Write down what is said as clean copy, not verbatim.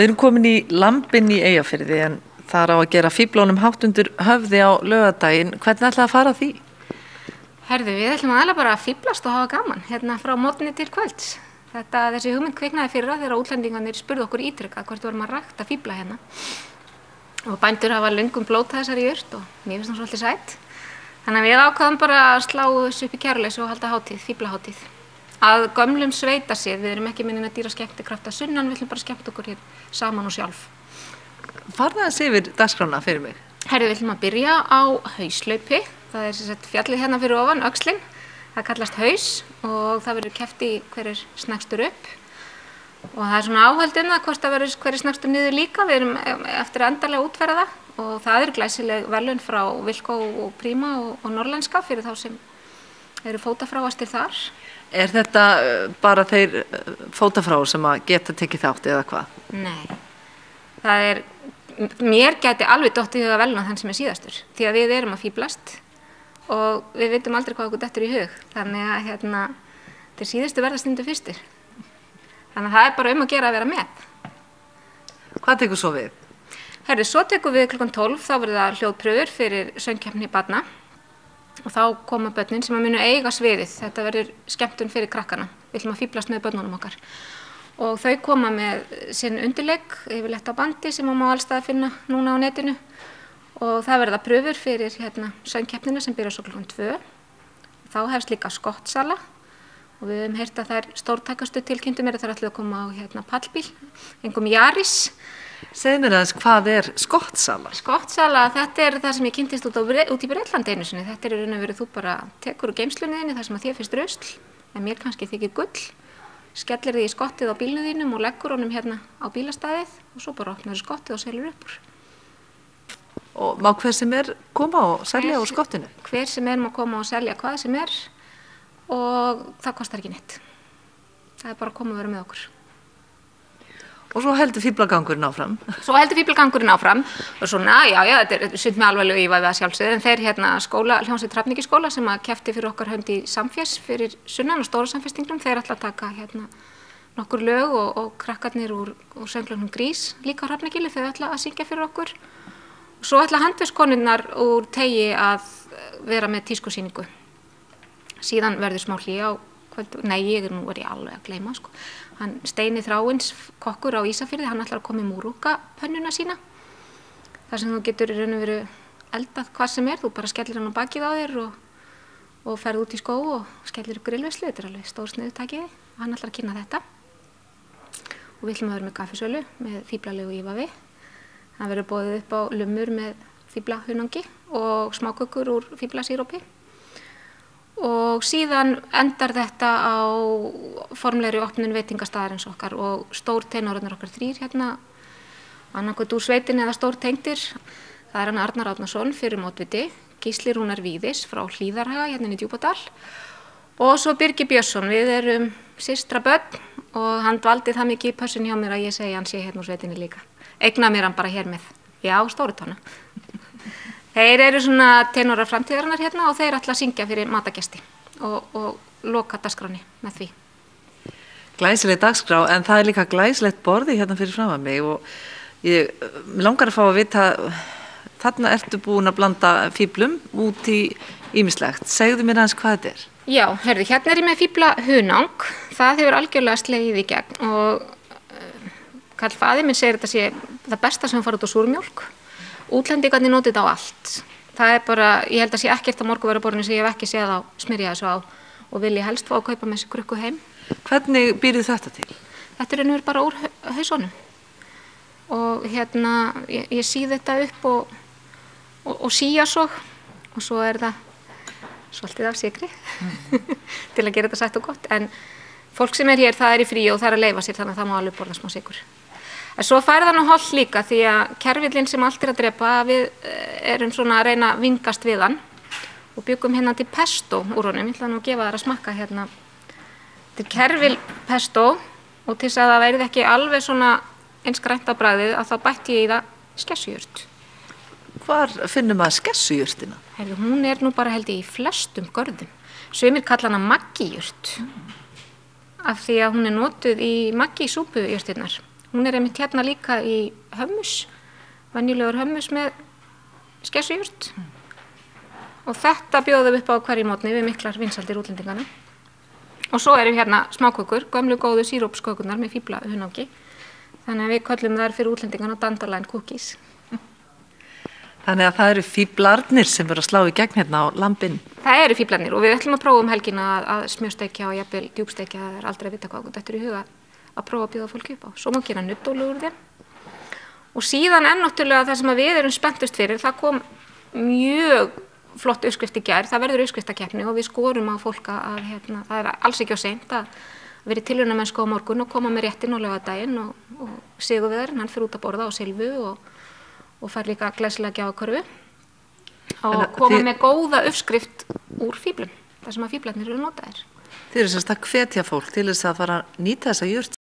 Við erum komin í Lambinn í Eyjafirði en það á að gera fíflunum hátt undir höfði á laugardaginn. Hvernig ætlaði að fara að því? Herðu, við ætlum aðalega bara að fíflast og hafa gaman, hérna frá morgni til kvölds. Þessi hugmynd kviknaði fyrir þegar útlendingarnir spurðu okkur ítrekkað hvort við varum að rækta fífla hérna. Og bændur hafa löngum blótað þessari jurt og mér finnst það svolítið sætt. Þannig að við ákvaðum bara að slá þessu upp í kæruleysi og halda hátíð, fíflahátíð. Að gömlum sveitasið, við erum ekki minnin að dýra skemmtikrafta sunnan, við ætlum bara að skemmta okkur hér saman og sjálf. Farðu aðeins yfir dagskrána fyrir mig. Herðu, við ætlum að byrja á hauslaupi. Það er sem sagt fjallið hérna fyrir ofan, öxlin. Það kallast haus og það verður keppt í hverjir snægstur upp. Og það er svona áhöld það hvort það verður hverjir snægstur niður líka. Við erum eftir að endanlega útfæra það. Og það eru glæsileg verðlaun frá Vilko og Prima og Norrlenska fyrir þá sem eru fótafráastir þar. Er þetta bara þeir fótafráar sem að geta tekið þátt eða hvað? Nei, mér gæti alveg dottið í huga verðlauna þann sem er síðastur. Því að við erum að fíflast og við vitum aldrei hvað okkur dettur í hug. Þannig að þeir síðustu verða stundum fyrstir. Þannig að það er bara að gera að vera með. Hvað tekur svo við? Herðu, svo tekur við klukkan 12, þá verður það hljóðprufur fyrir söngkeppni barna. Og þá koma börnin sem að munu eiga sviðið. Þetta verður skemmtun fyrir krakkana. Við ætlum að fíflast með börnunum okkar. Og þau koma með sinn undirleik, yfirleitt á bandi sem má allstað finna núna á netinu. Og það verða prufur fyrir söngkeppnina sem byrjar svo klukkan 2. Þá hefst líka skottsala. Og við höfum heyrt að þær stórtækastu tilkynntu mér að þær ætluðu að koma á pallbíl, einhverjum Yaris. Segðu mér aðeins, hvað er skottsala? Skottsala, þetta er það sem ég kynntist út í Breitlandi einu sinni. Þetta er í raun og veru þú bara tekur úr geymslunni þinni þar sem að þér finnst rusl, en mér kannski þykir gull, skellir því í skottið á bílnum þínum og leggur honum hérna á bílastæðið og svo bara opnar skottið og selur upp úr. Og má hver sem er koma og selja úr skottinu? Hver sem er má koma og selja hvað sem er og það kostar ekki neitt. Það er bara að koma og vera með okkur. Og svo heldur fíflagangurinn áfram? Svo heldur fíflagangurinn áfram og svona, þetta er sumt með alvarlegu ívaði að sjálfsögðu, en þeir hljómsveit Hrafnikiskóla sem að keppti fyrir okkar hönd í samfés fyrir sunnan og stóra samféstingnum, þeir ætla að taka nokkur lög og krakkarnir úr sönglunum Grís líka á Hrafnikili, þau ætla að syngja fyrir okkur. Og svo ætla handverkskonurnar úr Teigi að vera með tískusýningu. Síðan verður smá hlé á kvöld, nú er ég alveg að gleyma sko. Hann Steini Þráins, kokkur á Ísafirði, hann ætlar að koma í múrúkapönnuna sína. Þar sem þú getur í raun og veru eldað hvað sem er, þú bara skellir hann á bakið á þér og ferð út í skó og skellir upp grillveislu, þetta er alveg stór sniðutæki og hann ætlar að kynna þetta. Og við ætlum að vera með kaffisölu með fíflalegu ívafi. Það verður boðið upp á lummur með fíflahunangi og smákökur úr fíflasírópi. Og síðan endar þetta á formlegri opnun veitingastaðarins okkar og stór tenorarnir okkar 3 annarkvort úr sveitinni eða stór tengdir. Það er hann Arnar Árnason fyrir mótviti, Gísli Rúnar Víðis frá Hlíðarhaga í Djúpadal og svo Birgir Björnsson. Við erum systra börn og hann dvaldi það mikið í pössun hjá mér að ég segi hann sé úr sveitinni líka. Eigna mér hann bara hér með. Já, Stórutána. Þeir eru svona tenorar framtíðarinnar og þeir ætla að syngja fyrir matagesti og loka dagskránni með því. Glæsileg dagskrá, en það er líka glæsilegt borði hérna fyrir fram að mig og mig langar að fá að vita, þarna ertu búin að blanda fíflum út í ýmislegt. Segðu mér aðeins hvað þetta er. Já, hérna er ég með fíflahunang. Það hefur algjörlega slegið í gegn og Karl faðir minn segir þetta sé það besta sem fara út á súrmjólk. Útlendingarnir notið þetta á allt. Það er bara, ég held að sé ekkert á morgunverðarborðinu sem ég hef ekki séð á smyrja þessu á og vil ég helst fá að kaupa með þessu krukku heim. Hvernig býrðu þetta til? Þetta er raunveru bara úr hausunum. Og ég síð þetta upp og síja svo og svo er það svolítið af sykri til að gera þetta sætt og gott. En fólk sem er hér, það er í frí og það er að leyfa sér þannig að það má alveg borða smá sykur. En svo fær það nú holl líka því að kerfillinn sem allt er að drepa, við erum svona að reyna að vingast við hann og byggum til pesto úr honum. Ég ætla nú að gefa þær að smakka Þetta er kervill pesto og til þess að það verði ekki alveg svona eins grænt á bragðið að þá bætti ég í það skessujurt. Hvar finnum maður skessujurtina? Hún er nú bara held ég í flestum görðum. Sumir kalla hana Maggi-jurt af því að hún er notuð í Maggi-súpujurtirnar. Hún einmitt hérna líka í hummus, venjulegur hummus með skessujurt. Og þetta bjóðum upp á hverju mótni við miklar vinsældir útlendingana. Og svo eru hérna smákökur, gömlu góðu sírópskökurnar með fíflahunangi. Þannig að við köllum þær fyrir útlendingana dandelion cookies. Þannig að það eru fíflarnir sem verður að slá í gegn hérna á lambinn. Það eru fíflarnir og við ætlum að prófa helgina að smjörsteikja og jafnvel djúpsteikja, það er aldrei að vita hvað þetta er í huga að prófa að bjóða fólki upp á. Svo má gera nuddólu úr þeim. Og síðan náttúrulega það sem við erum spenntust fyrir, það kom mjög flott uppskrift í gær, það verður uppskriftakeppni og við skorum á fólk að það er alls ekki á seint að vera í tilraunamennsku á morgun og koma með réttinn og laugardaginn og Sigurviðarinn, hann fer út að borða á Silfu og fær líka glæsilega gjafakörfu og koma með góða uppskrift úr fíflum, þar sem að fíflarnir eru notaðir. Þið eru sem sagt að hvetja fólk til þess að fara að nýta þessa jurt